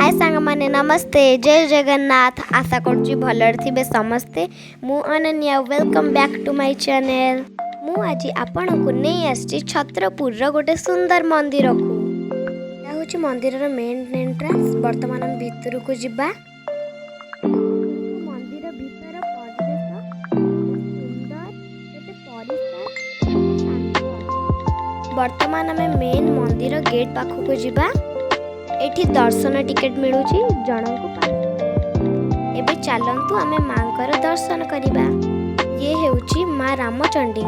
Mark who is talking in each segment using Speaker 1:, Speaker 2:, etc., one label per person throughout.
Speaker 1: हाय सांग माने नमस्ते जय जगन्नाथ आशा करुच्ची भलर थे समस्ते मु Ananya welcome back to my channel. मु आज आपण को नहीं आसी छत्रपुर गोटे सुंदर मंदिर को मंदिर मेन एंट्रेंस। बर्तमान हम भीतर को जिबा। मंदिर भीतर बर्तमान आम मेन मंदिर गेट पाखक को जिबा। एठी दर्शन टिकेट मिलू जनक एबे चलतु आमे मांकर दर्शन करिबा। ये हेउची माँ रामचंडी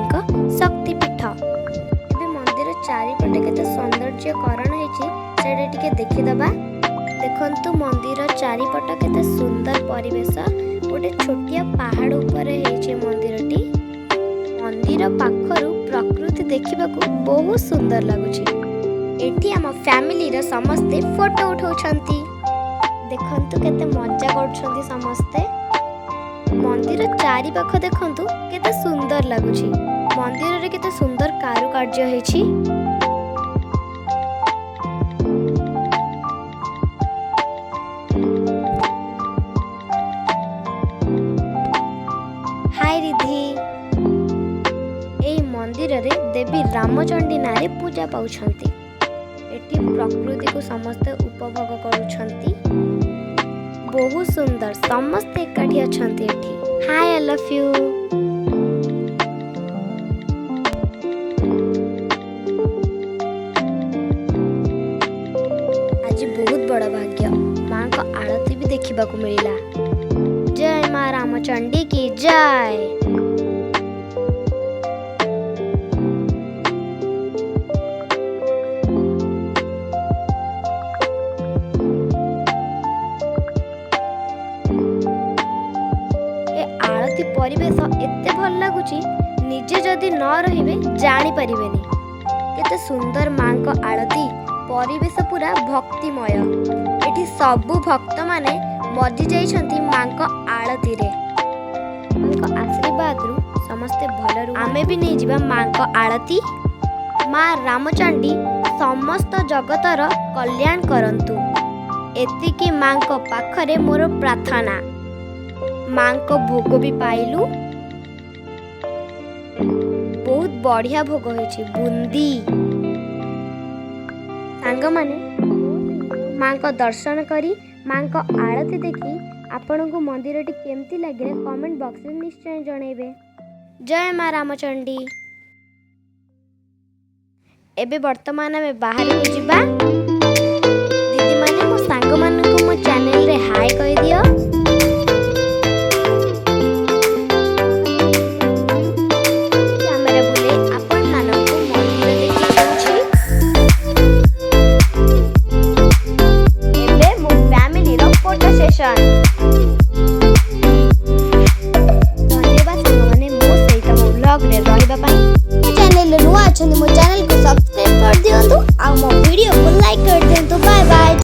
Speaker 1: शक्तिपीठ। एबे मंदिर चारिपटे केते सौंदर्यकरण हेची सेडे टिके देखिदबा। देखंतु मंदिर चारिपट केते सुंदर परिवेश। गोटे छोटिया पहाड़ ऊपर हेची मंदिरटी। मंदिर पाखरु प्रकृति देखिबाकू बहुत सुंदर लागुची। एठी आम फैमिली रो समस्ते फोटो उठाउछंती। देखंतु केते मजा करछंती समस्ते। मंदिर चारि पाख देखंतु केते सुंदर लागुची। मंदिर रे केते सुंदर कारुकार्य हेछि। हाय रिधि एई मंदिर रे देवी रामचंडी नारे पूजा पाउछंती। एटी प्रकृति को समस्ते उपभोग करुछंती। बहुत सुंदर समस्ते एकाठी अछंती एटी। Hi I love you. आज बहुत बड़ा भाग्य मां को आरती भी देखिबा को मिलिला। जय मां रामचंडी की जय। परिवेश एते भल लगुची निजे जदि न रहिबे जानी परिबेनी। केते सुंदर मां को आरती परिवेश पूरा भक्तिमय। एठी सबु भक्त माने मजी जाइछंती मां को आरती रे। मां को आशीर्वाद रु समस्ते भल रु। आमे भी नै जिबा मां को आरती। मां रामचंडी समस्त जगतर कल्याण करंतु एतिकी मां को पाखरे मोर प्रार्थना। मां को भोग भी पाइलु। बहुत बढ़िया भोग होइछि बुंदी। सांग माने मां को दर्शन करी मां को आरती देखी आपण को मंदिर टी केमती लागे कमेंट बॉक्स में निश्चय जणेबे। जय मां रामचंडी। एबे वर्तमान में बाहर को जिबा। दीदी माने मो सांग मान को मो चैनल रे हाय कहि दियो। धन्यवाद सामने मो सहित मो ब्लॉग रे रहिबा पई। चैनल नुआ अछन मो चैनल को सब्सक्राइब कर दियंतु आ मो वीडियो को लाइक कर